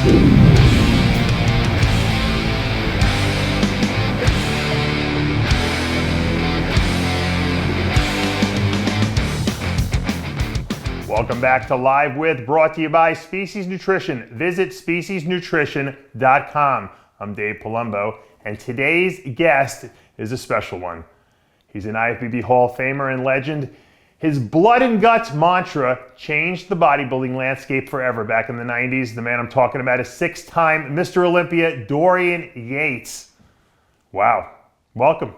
Welcome back to Live With, brought to you by Species Nutrition. Visit speciesnutrition.com. I'm Dave Palumbo, and today's guest is a special one. He's an IFBB Hall of Famer and legend. His blood and guts mantra changed the bodybuilding landscape forever back in the 90s. The man I'm talking about is six-time Mr. Olympia, Dorian Yates. Wow. Welcome.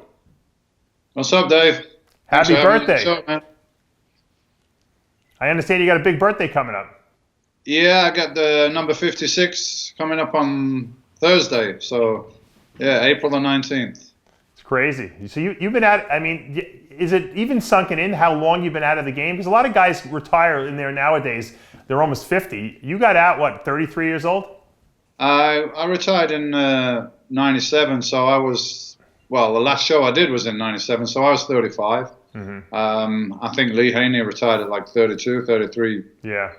What's up, Dave? Happy birthday. What's up, man? I understand you got a big birthday coming up. Yeah, I got the number 56 coming up on Thursday. So, yeah, April the 19th. It's crazy. So you've been at, I mean, is it even sunken in how long you've been out of the game? Because a lot of guys retire in there nowadays. They're almost 50. You got out, what, 33 years old? I retired in 97, so I was, well, the last show I did was in 97, so I was 35. Mm-hmm. I think Lee Haney retired at like 32, 33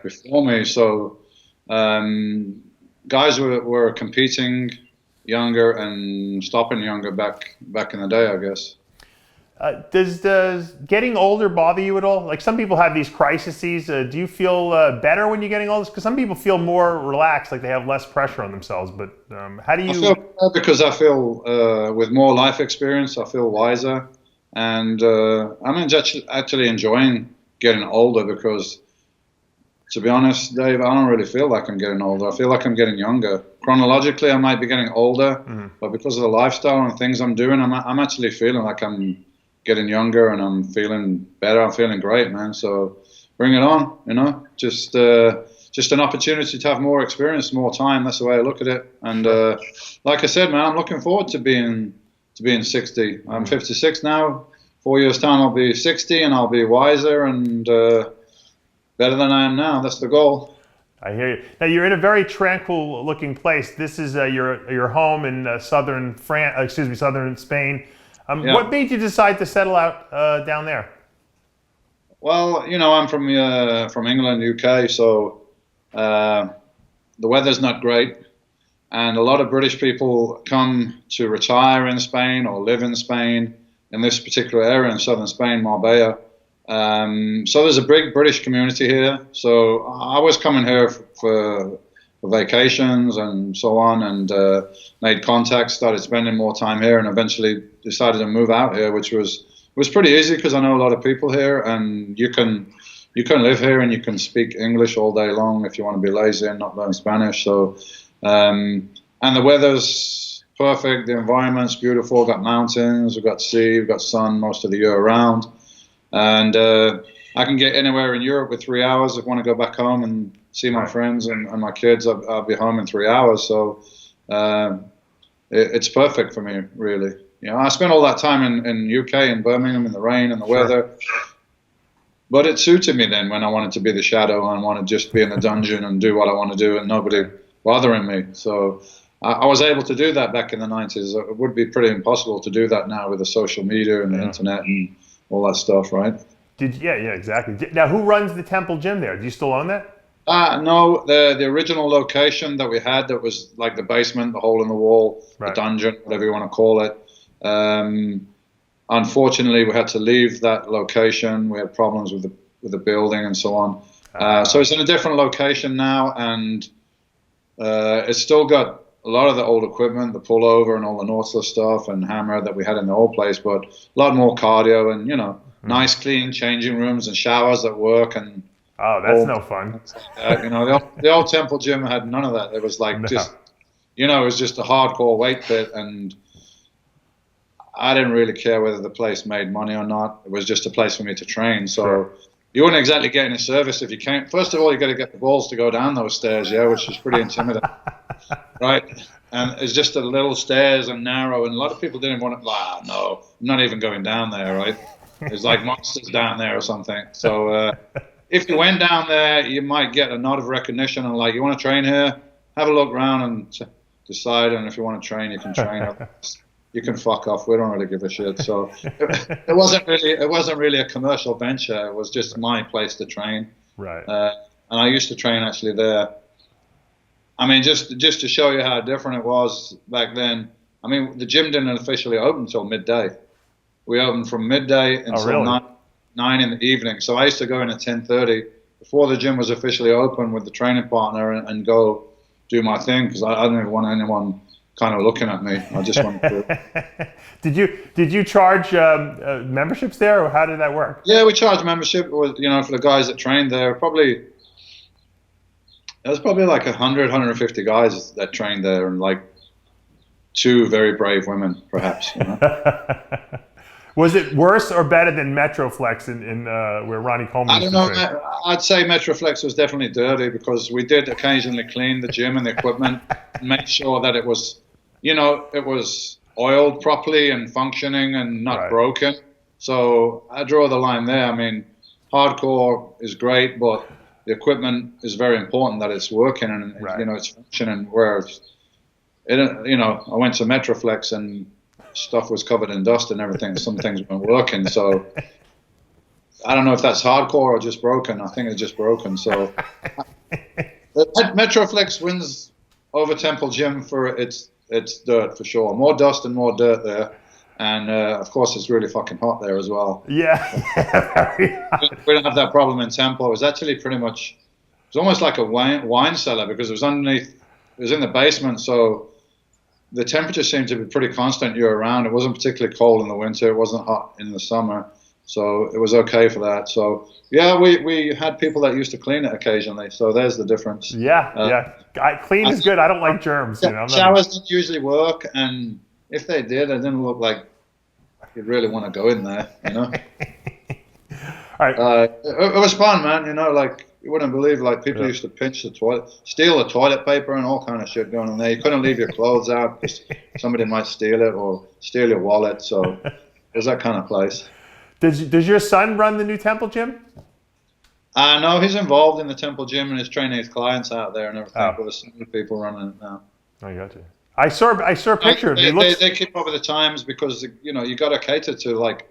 before me. So guys were competing younger and stopping younger back in the day, I guess. Does getting older bother you at all? Like some people have these crises. Do you feel better when you're getting older? Because some people feel more relaxed, like they have less pressure on themselves. But how do you? I feel better because I feel with more life experience, I feel wiser. And I'm actually enjoying getting older because, to be honest, Dave, I don't really feel like I'm getting older. I feel like I'm getting younger. Chronologically, I might be getting older, but because of the lifestyle and things I'm doing, I'm actually feeling like I'm getting younger and I'm feeling better. I'm feeling great, man. So bring it on, you know. Just an opportunity to have more experience, more time. That's the way I look at it. And like I said, man, I'm looking forward to being 60. I'm 56 now. 4 years time I'll be 60 and I'll be wiser and better than I am now. That's the goal. I hear you. Now you're in a very tranquil looking place. This is your home in southern Spain. What made you decide to settle out down there? Well, you know, I'm from England, UK, so the weather's not great. And a lot of British people come to retire in Spain or live in Spain in this particular area in southern Spain, Marbella. So there's a big British community here. So I was coming here for vacations and so on, and made contacts, started spending more time here, and eventually decided to move out here, which was pretty easy because I know a lot of people here, and you can live here and you can speak English all day long if you want to be lazy and not learn Spanish. So. And the weather's perfect, the environment's beautiful, we've got mountains, we've got sea, we've got sun most of the year around. And I can get anywhere in Europe with 3 hours. If I want to go back home and see my friends and my kids, I'll be home in 3 hours. So it's perfect for me, really. You know, I spent all that time in UK, in Birmingham, in the rain and the weather. But it suited me then when I wanted to be the shadow and I wanted to just be in the dungeon and do what I want to do and nobody bothering me. So I was able to do that back in the 90s. It would be pretty impossible to do that now with the social media and the internet and all that stuff, right? Yeah, exactly. Now, who runs the Temple Gym there? Do you still own that? No, the original location that we had, that was like the basement, the hole in the wall, the dungeon, whatever you want to call it. Unfortunately, we had to leave that location. We had problems with the building and so on. So it's in a different location now, and it's still got a lot of the old equipment, the pullover and all the Northler stuff and hammer that we had in the old place, but a lot more cardio and, you know, nice clean changing rooms and showers that work. And that's no fun. You know, the old Temple Gym had none of that. It was like just, you know, it was just a hardcore weight pit, and I didn't really care whether the place made money or not. It was just a place for me to train. So you wouldn't exactly get any service if you can't. First of all, you got to get the balls to go down those stairs, which is pretty intimidating, right? And it's just a little stairs and narrow, and a lot of people didn't want to. No, I'm not even going down there, right? There's like monsters down there or something. So if you went down there, you might get a nod of recognition and like, you want to train here? Have a look around and decide. And if you want to train, you can train. You can fuck off. We don't really give a shit. So it wasn't really a commercial venture. It was just my place to train. Right. And I used to train actually there I mean, just to show you how different it was back then. I mean, the gym didn't officially open until midday. We opened from midday until really? 9 in the evening. So I used to go in at 10:30 before the gym was officially open with the training partner and go do my thing because I didn't want anyone kind of looking at me. I just wanted to. Did you charge memberships there, or how did that work? Yeah, we charge membership. For the guys that trained there. There was probably like 100, 150 guys that trained there, and like 2 very brave women, perhaps. Was it worse or better than Metroflex in where Ronnie Coleman? I don't know. I'd say Metroflex was definitely dirty because we did occasionally clean the gym and the equipment and make sure that it was, it was oiled properly and functioning and not broken. So I draw the line there. I mean, hardcore is great, but the equipment is very important that it's working and it's functioning. Whereas, I went to Metroflex and stuff was covered in dust and everything. Some things weren't working. So I don't know if that's hardcore or just broken. I think it's just broken. So Metroflex wins over Temple Gym for its dirt for sure. More dust and more dirt there. And of course, it's really fucking hot there as well. Yeah. We don't have that problem in Temple. It was actually pretty much, it was almost like a wine cellar because it was underneath, it was in the basement. So the temperature seemed to be pretty constant year round. It wasn't particularly cold in the winter. It wasn't hot in the summer. So it was okay for that. So yeah, we had people that used to clean it occasionally. So there's the difference. Yeah. Clean is good. I don't like germs. Showers didn't usually work, and if they did, it didn't look like you'd really want to go in there, All right. It was fun, man. Like you wouldn't believe, like people used to pinch the toilet, steal the toilet paper, and all kind of shit going on there. You couldn't leave your clothes out because somebody might steal it or steal your wallet. So it was that kind of place. Does your son run the new Temple Gym? No, he's involved in the Temple Gym and is training his clients out there and everything. But there's some people running it now. I got you. I saw a picture. They keep up with the times because you got to cater to like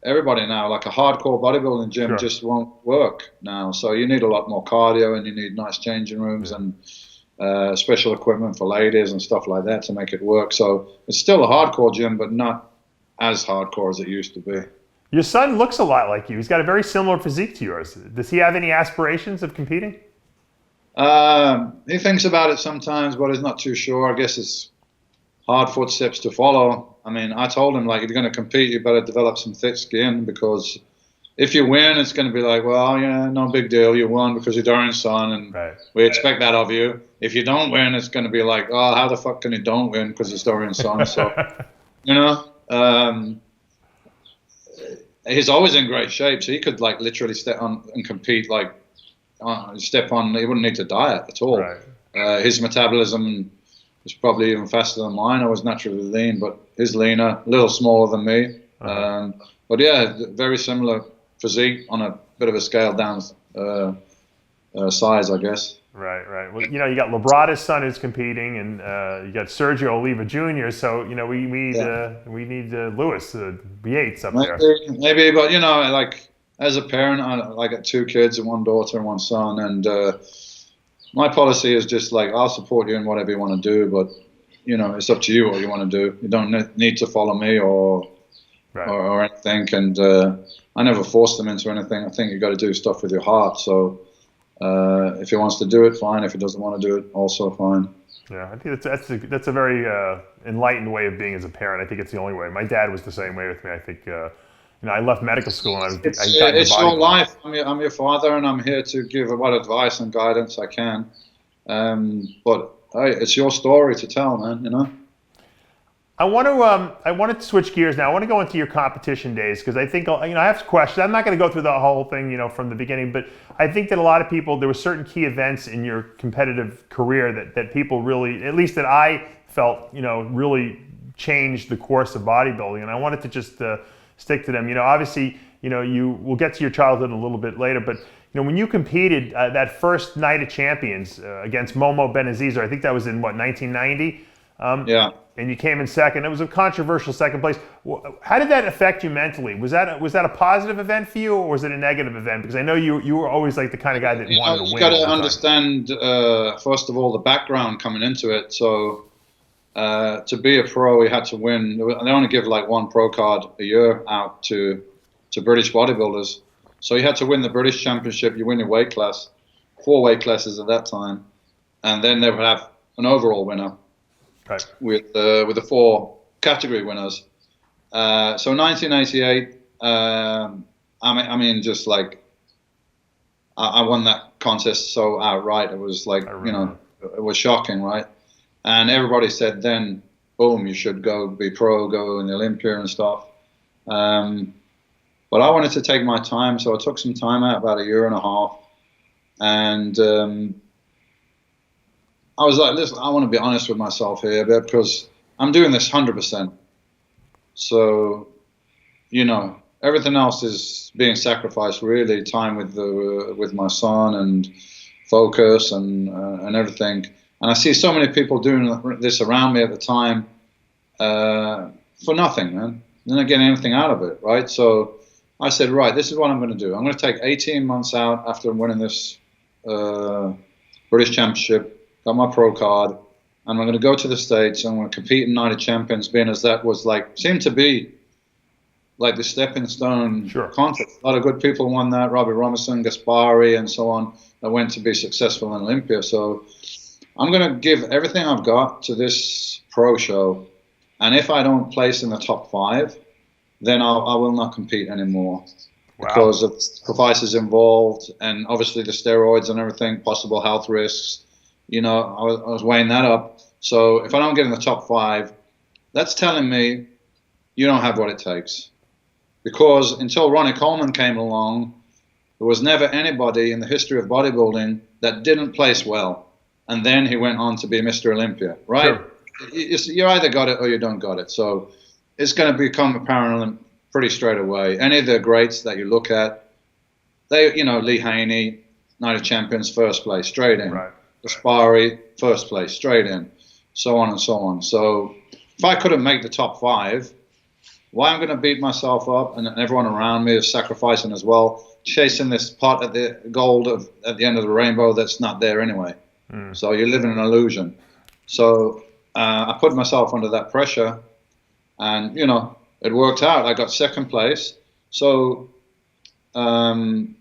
everybody now. Like a hardcore bodybuilding gym just won't work now. So you need a lot more cardio and you need nice changing rooms and special equipment for ladies and stuff like that to make it work. So it's still a hardcore gym, but not as hardcore as it used to be. Your son looks a lot like you. He's got a very similar physique to yours. Does he have any aspirations of competing? He thinks about it sometimes, but he's not too sure. I guess it's hard footsteps to follow. I mean, I told him, like, if you're going to compete, you better develop some thick skin because if you win, it's going to be like, well, yeah, no big deal. You won because you're Dorian's son, and we expect that of you. If you don't win, it's going to be like, oh, how the fuck can you don't win because it's Dorian's son? So, he's always in great shape, so he could like literally step on and compete like step on. He wouldn't need to diet at all. His metabolism is probably even faster than mine. I was naturally lean, but he's leaner, a little smaller than me. But yeah, very similar physique on a bit of a scaled down size, I guess. Right. Well, you got Labrada's son who's competing, and you got Sergio Oliva Jr. So we need Lewis Yates up there. Maybe, but like as a parent, I got 2 kids, and 1 daughter and 1 son, and my policy is just like I'll support you in whatever you want to do, but it's up to you what you want to do. You don't need to follow me or anything, and I never force them into anything. I think you got to do stuff with your heart. So. If he wants to do it, fine. If he doesn't want to do it, also fine. Yeah, I think that's a very enlightened way of being as a parent. I think it's the only way. My dad was the same way with me. I think I left medical school and it's your life. I'm your father, and I'm here to give what advice and guidance I can. But hey, it's your story to tell, man. I want to switch gears now. I want to go into your competition days because I think I have questions. I'm not going to go through the whole thing, from the beginning, but I think that a lot of people, there were certain key events in your competitive career that people really, at least that I felt, really changed the course of bodybuilding, and I wanted to just stick to them. Obviously, we'll get to your childhood a little bit later, but when you competed that first night of champions against Momo Benazizer, I think that was in 1990. Yeah. And you came in second. It was a controversial second place. How did that affect you mentally? Was that a positive event for you, or was it a negative event? Because I know you were always like the kind of guy that wanted to win. You got to understand, first of all, the background coming into it. So to be a pro, you had to win. They only give like one pro card a year out to British bodybuilders. So you had to win the British Championship. You win your weight class, 4 weight classes at that time, and then they would have an overall winner. Right. With the 4 category winners. So 1988, I mean, just like I won that contest so outright. It was like, it was shocking, right? And everybody said then, boom, you should go be pro, go in the Olympia and stuff. But I wanted to take my time, so I took some time out, about a year and a half, and I was like, listen, I want to be honest with myself here, because I'm doing this 100%. So, everything else is being sacrificed, really, time with my son and focus and everything. And I see so many people doing this around me at the time for nothing, man. They're not getting anything out of it, right? So I said, right, this is what I'm going to do. I'm going to take 18 months out after winning this British Championship, got my pro card, and I'm going to go to the States. I'm going to compete in Night of Champions, being as that was seemed to be like the stepping stone contest. A lot of good people won that, Robbie Robinson, Gaspari, and so on, that went to be successful in Olympia. So I'm going to give everything I've got to this pro show, and if I don't place in the top 5, then I will not compete anymore. Wow. Because of sacrifices involved, and obviously the steroids and everything, possible health risks. I was weighing that up. So if I don't get in the top 5, that's telling me you don't have what it takes. Because until Ronnie Coleman came along, there was never anybody in the history of bodybuilding that didn't place well. And then he went on to be Mr. Olympia, right? Sure. You either got it or you don't got it. So it's going to become apparent pretty straight away. Any of the greats that you look at, Lee Haney, Night of Champions, first place, straight in. Right. Gaspari, first place, straight in, so on and so on. So if I couldn't make the top 5, why I'm going to beat myself up, and everyone around me is sacrificing as well, chasing this pot at the gold at the end of the rainbow that's not there anyway. So you live in an illusion. So I put myself under that pressure, and it worked out. I got second place. So to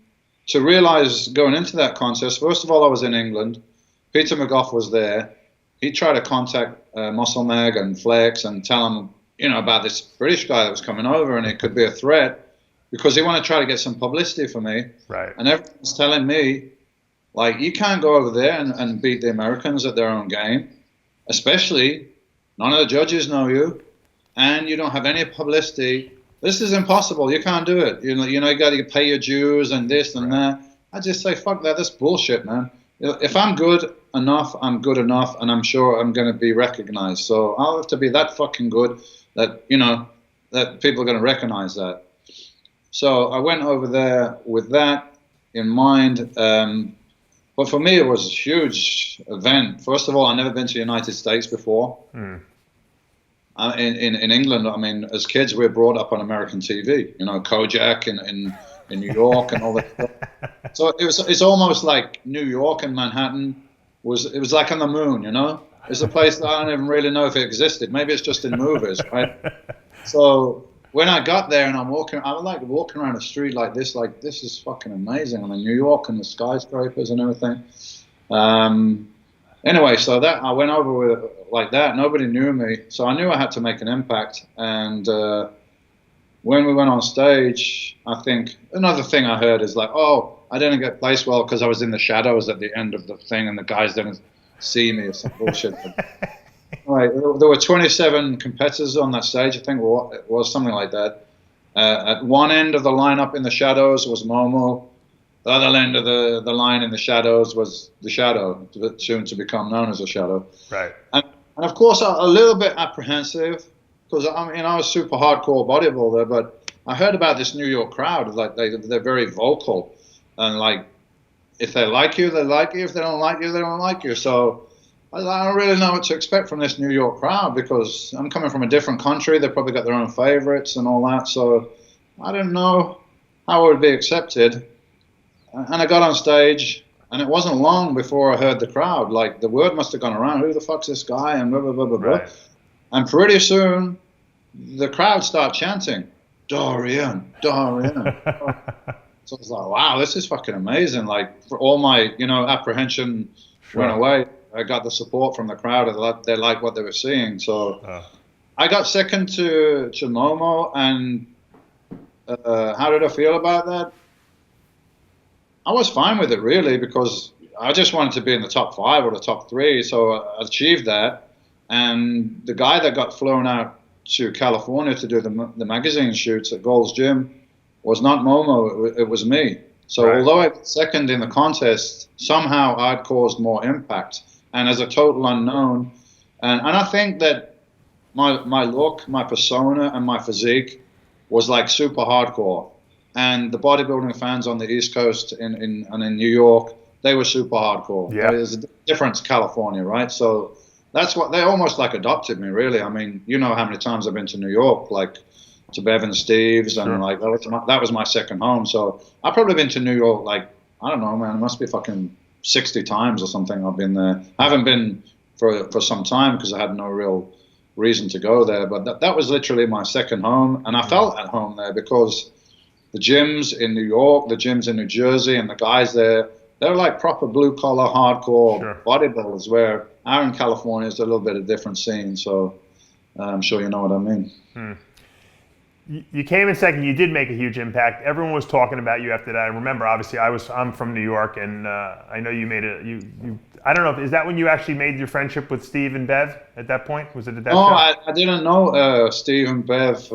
realize going into that contest, first of all, I was in England. Peter McGough was there. He tried to contact Muscle Mag and Flex and tell them, about this British guy that was coming over, and it could be a threat, because he wanted to try to get some publicity for me. Right. And everyone's telling me, you can't go over there and beat the Americans at their own game, especially none of the judges know you, and you don't have any publicity. This is impossible. You can't do it. You got to pay your dues and this and that. I just say, fuck that. That's bullshit, man. If I'm good enough, I'm good enough, and I'm sure I'm going to be recognized. So I'll have to be that fucking good that, that people are going to recognize that. So I went over there with that in mind. But for me, it was a huge event. First of all, I've never been to the United States before. In England, I mean, as kids, we were brought up on American TV, Kojak in New York and all that stuff. So it's almost like New York and Manhattan it was like on the moon, It's a place that I don't even really know if it existed. Maybe it's just in movies, right? So when I got there and I was like walking around the street like this is fucking amazing. I mean, New York and the skyscrapers and everything. Anyway, so that I went over with it like that. Nobody knew me, so I knew I had to make an impact. And when we went on stage, I think another thing I heard is I didn't get placed well because I was in the shadows at the end of the thing, and the guys didn't see me or some bullshit. Right, there were 27 competitors on that stage. I think it was something like that. At one end of the lineup in the shadows was Momo. The other end of the line in the shadows was the Shadow, soon to become known as the Shadow. Right. And of course, a little bit apprehensive, because I was super hardcore bodybuilder, but I heard about this New York crowd. They're very vocal, and if they like you, they like you. If they don't like you, they don't like you. So I don't really know what to expect from this New York crowd because I'm coming from a different country. They've probably got their own favorites and all that. So I don't know how it would be accepted. And I got on stage, and it wasn't long before I heard the crowd. Like, the word must have gone around, who the fuck's this guy? And blah, blah, blah, blah, blah. Right. And pretty soon, the crowd start chanting, Dorian, Dorian. So I was like, wow, this is fucking amazing. Like, for all my, apprehension went away. I got the support from the crowd. They liked what they were seeing. So I got second to Momo. And how did I feel about that? I was fine with it, really, because I just wanted to be in the top 5 or the top 3. So I achieved that. And the guy that got flown out to California to do the magazine shoots at Gold's Gym was not Momo. It was me. So although I got second in the contest, somehow I'd caused more impact. And as a total unknown, and I think that my look, my persona, and my physique was like super hardcore. And the bodybuilding fans on the East Coast and in New York, they were super hardcore. Yeah. There's a difference, California, right? So that's what they almost like adopted me, really. I mean, you know how many times I've been to New York, like to Bev and Steve's, and like that was my second home. So I've probably been to New York, like, I don't know, man, it must be fucking 60 times or something I've been there. I haven't been for some time because I had no real reason to go there, but that was literally my second home, and I felt at home there because the gyms in New York, the gyms in New Jersey, and the guys there, they're like proper blue-collar, hardcore bodybuilders, where out in California is a little bit of a different scene, so I'm sure you know what I mean. You came in second. You did make a huge impact. Everyone was talking about you after that. I remember, obviously, I'm from New York, and I know you made it. You I don't know. Is that when you actually made your friendship with Steve and Bev at that point? Was it at that show? I didn't know Steve and Bev.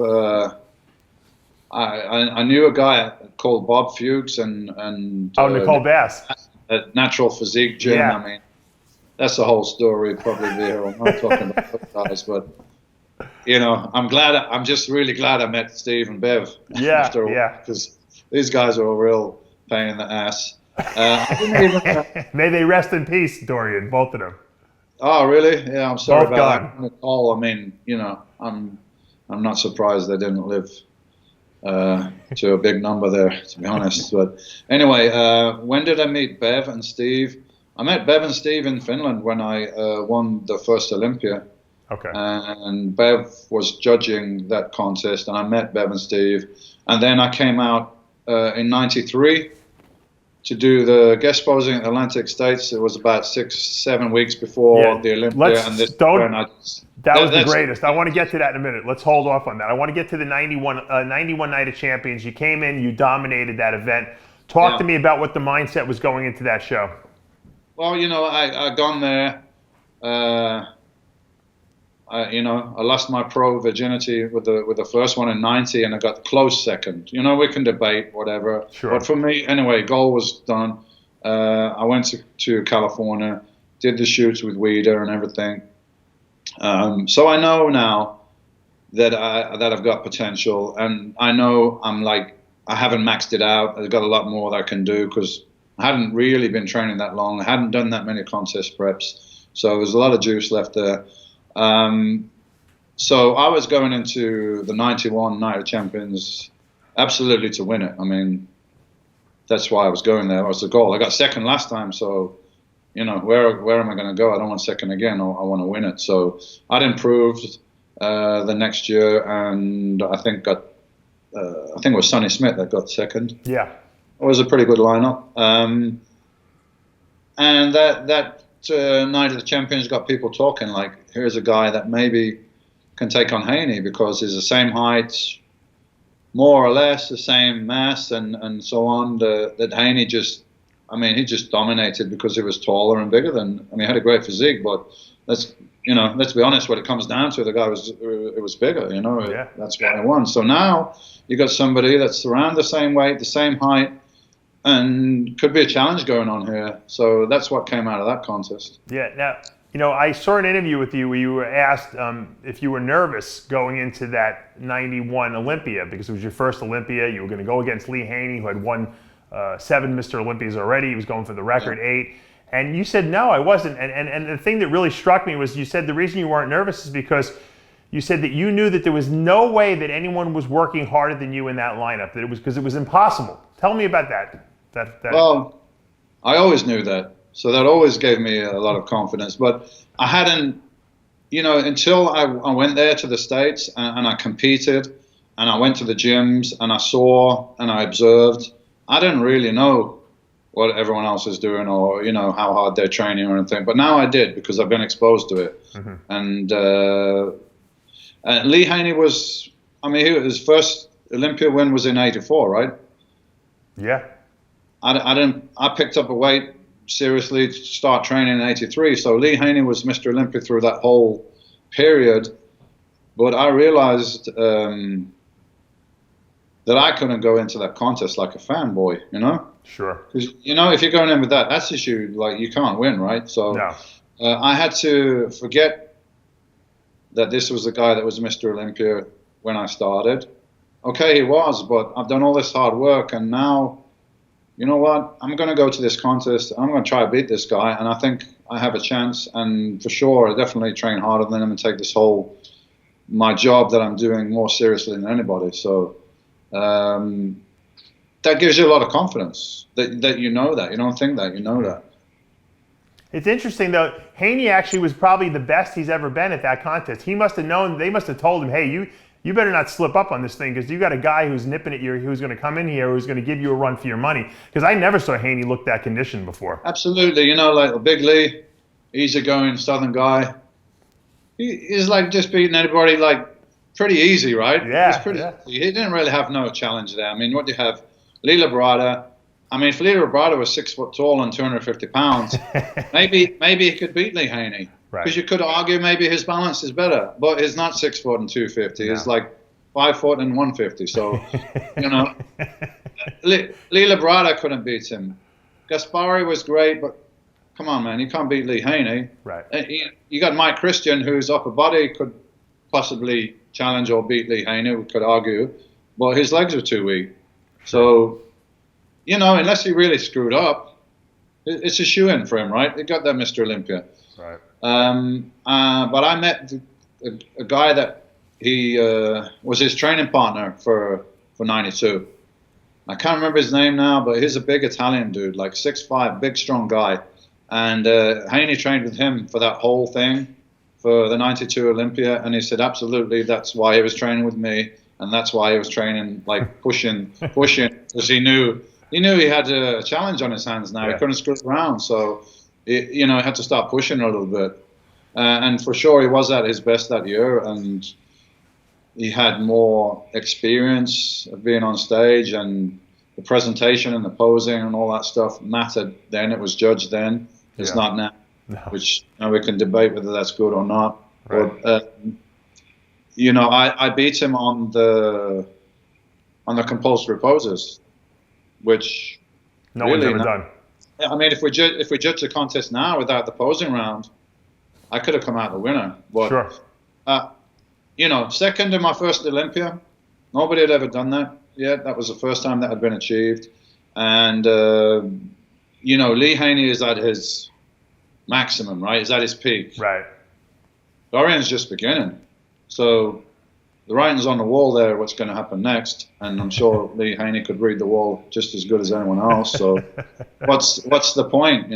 I knew a guy called Bob Fuchs and Nicole Bass at Natural Physique Gym. Yeah. I mean, that's the whole story. Probably there. I'm not talking about those guys, but I'm just really glad I met Steve and Bev. Yeah, because these guys are a real pain in the ass. I didn't even, May they rest in peace, Dorian. Both of them. Oh, really? Yeah, I'm sorry Both about gone. that. Nicole, I mean, I'm not surprised they didn't live to a big number there, to be honest. But anyway, when did I meet Bev and Steve? I met Bev and Steve in Finland when I won the first Olympia. Okay. And Bev was judging that contest, and I met Bev and Steve. And then I came out in '93 to do the guest posing at Atlantic States. It was about 6-7 weeks before the Olympia. That was the greatest. I want to get to that in a minute. Let's hold off on that. I want to get to the 91 Night of Champions. You came in, you dominated that event. Talk to me about what the mindset was going into that show. Well, I gone there. I lost my pro virginity with the first one in '90, and I got close second. We can debate whatever. Sure. But for me, anyway, goal was done. I went to California, did the shoots with Weeder and everything. So I know now that I've got potential, and I know I haven't maxed it out. I've got a lot more that I can do because I hadn't really been training that long. I hadn't done that many contest preps, so there's a lot of juice left there. So I was going into the 91 Night of Champions absolutely to win it. I mean, that's why I was going there. That was the goal. I got second last time, so where am I going to go? I don't want second again. I want to win it. So I'd improved the next year, and I think it was Sonny Smith that got second. Yeah, it was a pretty good lineup. And that Night of the Champions got people talking, like, here's a guy that maybe can take on Haney because he's the same height, more or less the same mass, and so on. That Haney he just dominated because he was taller and bigger than. He had a great physique, but let's be honest. What it comes down to, the guy was bigger. Yeah. That's why I won. So now you got somebody that's around the same weight, the same height, and could be a challenge going on here. So that's what came out of that contest. Yeah. Now, I saw an interview with you where you were asked if you were nervous going into that 91 Olympia because it was your first Olympia. You were going to go against Lee Haney, who had won 7 Mr. Olympias already. He was going for the record 8. And you said, no, I wasn't. And the thing that really struck me was you said the reason you weren't nervous is because you said that you knew that there was no way that anyone was working harder than you in that lineup, that it was because it was impossible. Tell me about that. Well, I always knew that. So that always gave me a lot of confidence. But I hadn't, until I went there to the States and I competed and I went to the gyms and I saw and I observed, I didn't really know what everyone else is doing or, how hard they're training or anything. But now I did because I've been exposed to it. And Lee Haney was, his first Olympia win was in '84, right? Yeah. I picked up a weight seriously to start training in '83. So Lee Haney was Mr. Olympia through that whole period. But I realized that I couldn't go into that contest like a fanboy, Sure. Because, if you're going in with that attitude, like, you can't win, right? So No. I had to forget that this was the guy that was Mr. Olympia when I started. Okay, he was, but I've done all this hard work, and now, you know what? I'm going to go to this contest. I'm going to try to beat this guy, and I think I have a chance. And for sure, I definitely train harder than him and take my job that I'm doing more seriously than anybody. So that gives you a lot of confidence that you know that. You don't think that, you know that. It's interesting, though. Haney actually was probably the best he's ever been at that contest. He must have known, they must have told him, hey, you better not slip up on this thing because you got a guy who's nipping at you, who's going to come in here, who's going to give you a run for your money. Because I never saw Haney look that conditioned before. Absolutely. Like Big Lee, easygoing Southern guy. He's like just beating anybody like pretty easy, right? Yeah. He didn't really have no challenge there. What do you have? Lee Labrada. If Lee Labrada was 6 foot tall and 250 pounds, maybe he could beat Lee Haney. Right. Because you could argue maybe his balance is better, but he's not 6 foot and 250. No. He's like 5 foot and 150. So, Lee Labrada couldn't beat him. Gaspari was great, but come on, man, you can't beat Lee Haney. Right. You got Mike Christian, whose upper body could possibly challenge or beat Lee Haney, we could argue, but his legs were too weak. So, unless he really screwed up, it's a shoe-in for him, right? He got that Mr. Olympia. Right. But I met a guy that he was his training partner for '92. I can't remember his name now, but he's a big Italian dude, like 6'5", big, strong guy. And Haney trained with him for that whole thing, for the '92 Olympia, and he said absolutely that's why he was training with me, and that's why he was training, like pushing, because he knew he had a challenge on his hands now. Yeah. He couldn't screw around, so he had to start pushing a little bit. And for sure, he was at his best that year, and he had more experience of being on stage, and the presentation and the posing and all that stuff mattered then. It was judged then. It's not now, which we can debate whether that's good or not. Right. But I beat him on the compulsory poses, which no one's ever done. If we judge the contest now without the posing round, I could have come out the winner. But, sure. Second in my first Olympia, nobody had ever done that yet. That was the first time that had been achieved. And, Lee Haney is at his maximum, right? He's at his peak. Right. Dorian's just beginning. So the writing's on the wall there, what's going to happen next. And I'm sure Lee Haney could read the wall just as good as anyone else. So what's the point?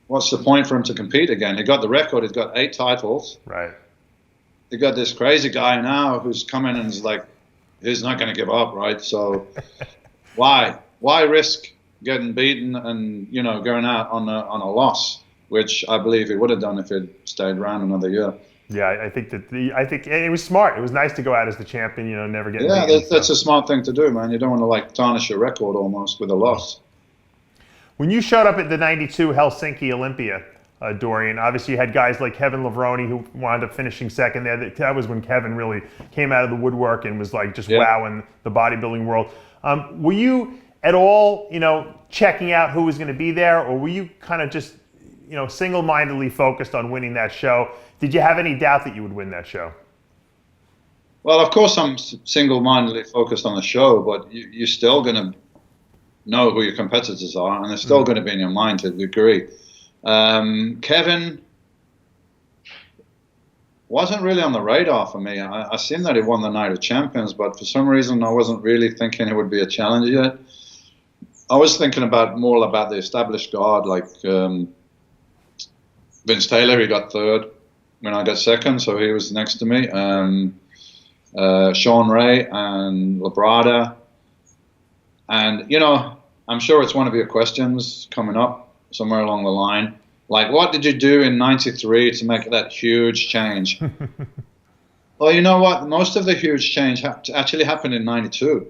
What's the point for him to compete again? He got the record. He's got 8 titles. Right. They got this crazy guy now who's coming and is like, he's not going to give up, right? So why risk getting beaten and going out on a loss, which I believe he would have done if he'd stayed around another year. Yeah, I think it was smart. It was nice to go out as the champion, never get beaten. Yeah, that's a smart thing to do, man. You don't want to tarnish your record almost with a loss. When you showed up at the '92 Helsinki Olympia, Dorian, obviously you had guys like Kevin Levrone who wound up finishing second there. That was when Kevin really came out of the woodwork and was like just wowing the bodybuilding world. Were you at all, checking out who was going to be there, or were you kind of just, single-mindedly focused on winning that show? Did you have any doubt that you would win that show? Well, of course I'm single-mindedly focused on the show, but you're still going to know who your competitors are, and they're still going to be in your mind to a degree. Kevin wasn't really on the radar for me. I seen that he won the Night of Champions, but for some reason I wasn't really thinking he would be a challenger yet. I was thinking more about the established guard, like Vince Taylor. He got third when I got second, so he was next to me. Sean Ray and Labrada. And, you know, I'm sure it's one of your questions coming up somewhere along the line. Like, what did you do in '93 to make that huge change? Well, you know what? Most of the huge change actually happened in '92.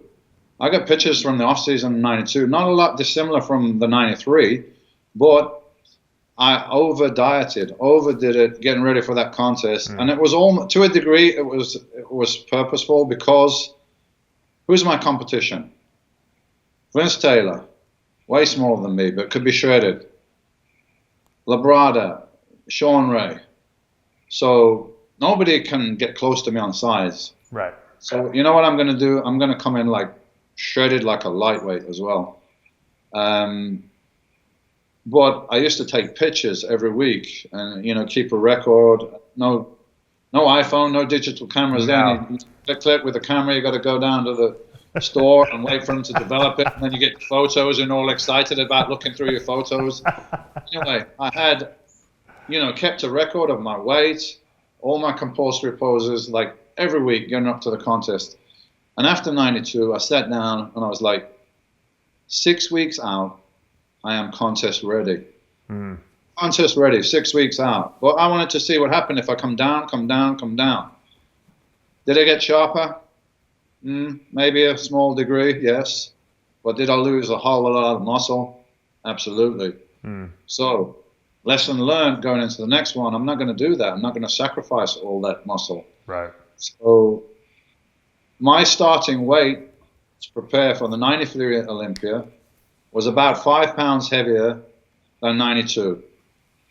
I got pictures from the off-season in '92. Not a lot dissimilar from the '93, but I over-dieted, overdid it, getting ready for that contest. And it was all, to a degree, it was purposeful, because who's my competition? Vince Taylor, way smaller than me, but could be shredded. Labrada, Sean Ray. So nobody can get close to me on size. Right. So you know what I'm going to do? I'm going to come in like shredded like a lightweight as well. But I used to take pictures every week and, you know, keep a record. No iPhone, no digital cameras. No. Then you click with the camera, you got to go down to the store and wait for them to develop it, and then you get photos and all excited about looking through your photos. Anyway, I had, you know, kept a record of my weight, all my compulsory poses, like every week getting up to the contest. And after '92, I sat down and I was like, 6 weeks out, I am contest ready. Contest ready, 6 weeks out. But I wanted to see what happened if I come down. Did I get sharper? Maybe a small degree, yes. But did I lose a whole lot of muscle? Absolutely. So, lesson learned going into the next one, I'm not going to do that. I'm not going to sacrifice all that muscle. Right. So, my starting weight to prepare for the '93 Olympia was about 5 pounds heavier than '92.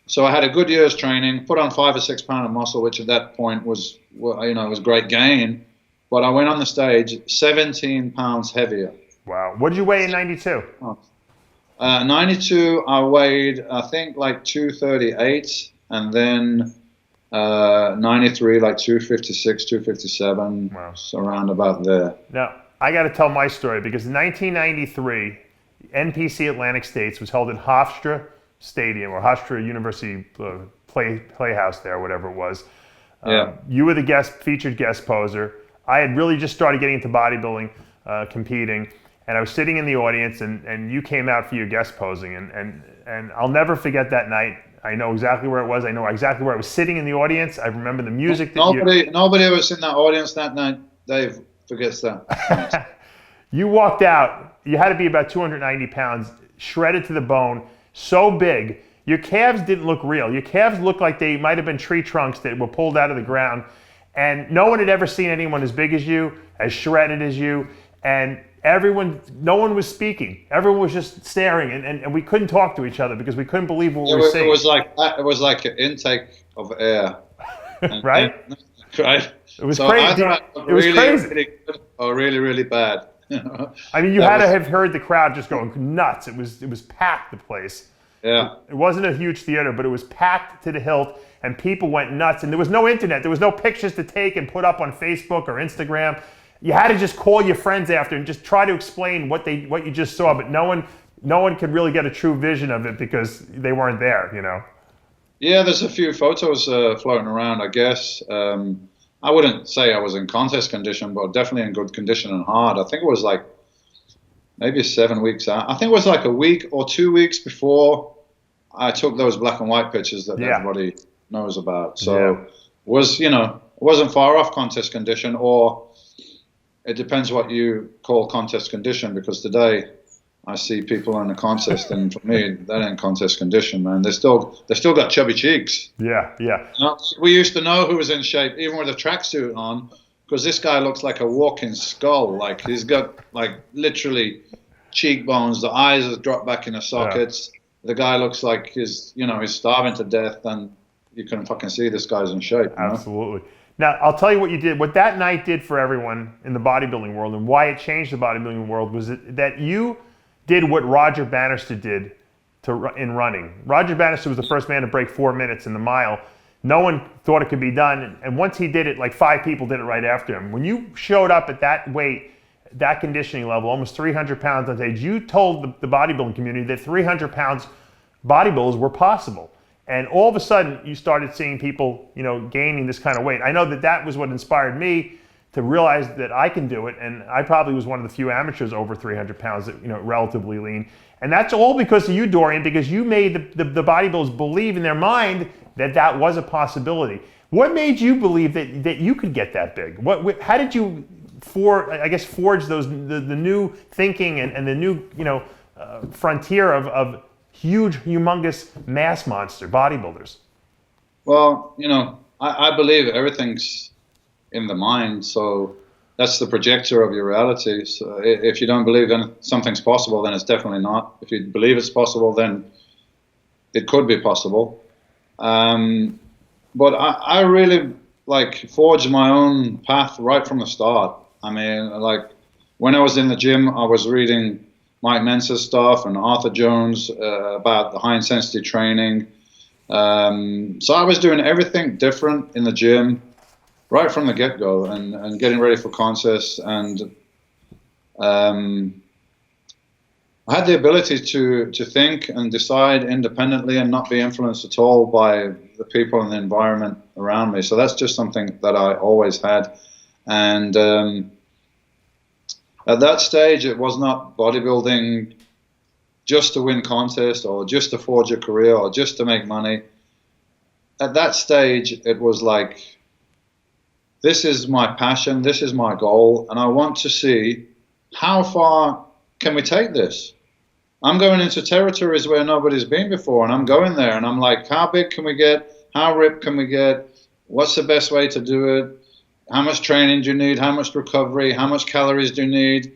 So I had a good year's training, put on 5 or 6 pounds of muscle, which at that point was, you know, was great gain. But I went on the stage 17 pounds heavier. Wow. What did you weigh in '92? 92, I weighed, I think, like 238, and then 93, like 256, 257, Wow. so around about there. Now, I got to tell my story, because in 1993, NPC Atlantic States was held in Hofstra Stadium, or Hofstra University Playhouse there, whatever it was. Yeah. You were the featured guest poser. I had really just started getting into bodybuilding, competing, and I was sitting in the audience, and you came out for your guest posing, and I'll never forget that night. I know exactly where it was. I know exactly where I was sitting in the audience. I remember the music. Nobody was in that audience that night. Dave forgets that. You walked out. You had to be about 290 pounds, shredded to the bone, so big. Your calves didn't look real. Your calves looked like they might have been tree trunks that were pulled out of the ground. And no one had ever seen anyone as big as you, as shredded as you. And no one was speaking. Everyone was just staring, and we couldn't talk to each other because we couldn't believe what we were seeing. It was like an intake of air. Right? Right. It was crazy. It was crazy. Really good, or really, really bad. I mean, you had to have heard the crowd just going nuts. It was packed, the place. Yeah. It wasn't a huge theater, but it was packed to the hilt, and people went nuts. And there was no internet. There was no pictures to take and put up on Facebook or Instagram. You had to just call your friends after and just try to explain what you just saw. But no one could really get a true vision of it because they weren't there, you know. Yeah, there's a few photos floating around, I guess. I wouldn't say I was in contest condition, but definitely in good condition and hard. I think it was like maybe 7 weeks out. I think it was like a week or 2 weeks before I took those black and white pictures that everybody knows about. So it was, you know, it wasn't far off contest condition, or it depends what you call contest condition, because today I see people in a contest, and for me, that ain't contest condition, man. They still got chubby cheeks. Yeah. You know, we used to know who was in shape, even with a tracksuit on, because this guy looks like a walking skull. Like, he's got like literally cheekbones, the eyes have dropped back in the sockets. The guy looks like he's starving to death, and you can fucking see this guy's in shape. Absolutely. Now, I'll tell you what you did. What that night did for everyone in the bodybuilding world, and why it changed the bodybuilding world, was that you did what Roger Bannister did in running. Roger Bannister was the first man to break 4 minutes in the mile. No one thought it could be done, and once he did it, like 5 people did it right after him. When you showed up at that weight, that conditioning level, almost 300 pounds on stage, you told the bodybuilding community that 300 pounds bodybuilders were possible. And all of a sudden, you started seeing people, gaining this kind of weight. I know that was what inspired me to realize that I can do it, and I probably was one of the few amateurs over 300 pounds that, relatively lean. And that's all because of you, Dorian, because you made the bodybuilders believe in their mind that was a possibility. What made you believe that you could get that big? How did you forge the new thinking and the new frontier of huge, humongous mass monster bodybuilders? Well, I believe everything's in the mind, so that's the projector of your reality. So if you don't believe something's possible, then it's definitely not. If you believe it's possible, then it could be possible. But I really forged my own path right from the start. I mean, when I was in the gym, I was reading Mike Mensa's stuff and Arthur Jones about the high intensity training. So I was doing everything different in the gym right from the get-go, and getting ready for contests. And I had the ability to think and decide independently and not be influenced at all by the people and the environment around me. So that's just something that I always had. And at that stage, it was not bodybuilding just to win contests or just to forge a career or just to make money. At that stage, it was like, this is my passion, this is my goal, and I want to see how far can we take this. I'm going into territories where nobody's been before, and I'm going there, and I'm like, how big can we get? How ripped can we get? What's the best way to do it? How much training do you need? How much recovery? How much calories do you need?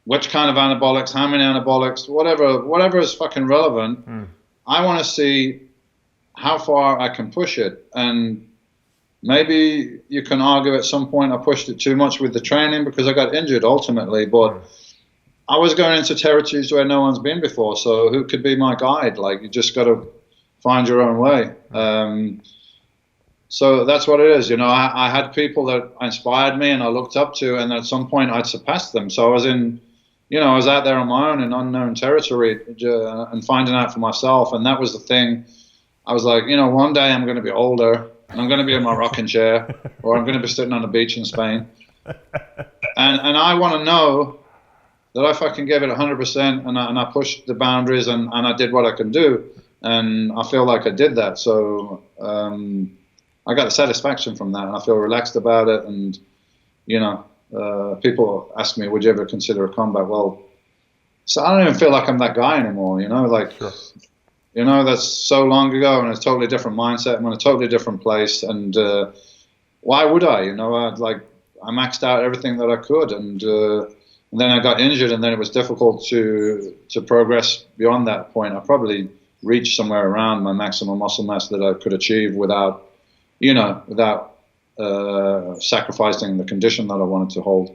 Which kind of anabolics? How many anabolics? Whatever is fucking relevant. I want to see how far I can push it. And maybe you can argue at some point I pushed it too much with the training because I got injured ultimately, but I was going into territories where no one's been before, so who could be my guide? You just got to find your own way. So that's what it is. I had people that inspired me and I looked up to, and at some point I'd surpassed them. So I was I was out there on my own in unknown territory and finding out for myself, and that was the thing. I was like, one day I'm going to be older, and I'm going to be in my rocking chair, or I'm going to be sitting on the beach in Spain. And I want to know that I fucking gave it 100% and I pushed the boundaries and I did what I can do. And I feel like I did that. So I got the satisfaction from that, and I feel relaxed about it. And, people ask me, would you ever consider a comeback? Well, so I don't even feel like I'm that guy anymore, Sure. That's so long ago, and it's a totally different mindset. I'm in a totally different place, and why would I? I maxed out everything that I could, and then I got injured, and then it was difficult to progress beyond that point. I probably reached somewhere around my maximum muscle mass that I could achieve without sacrificing the condition that I wanted to hold.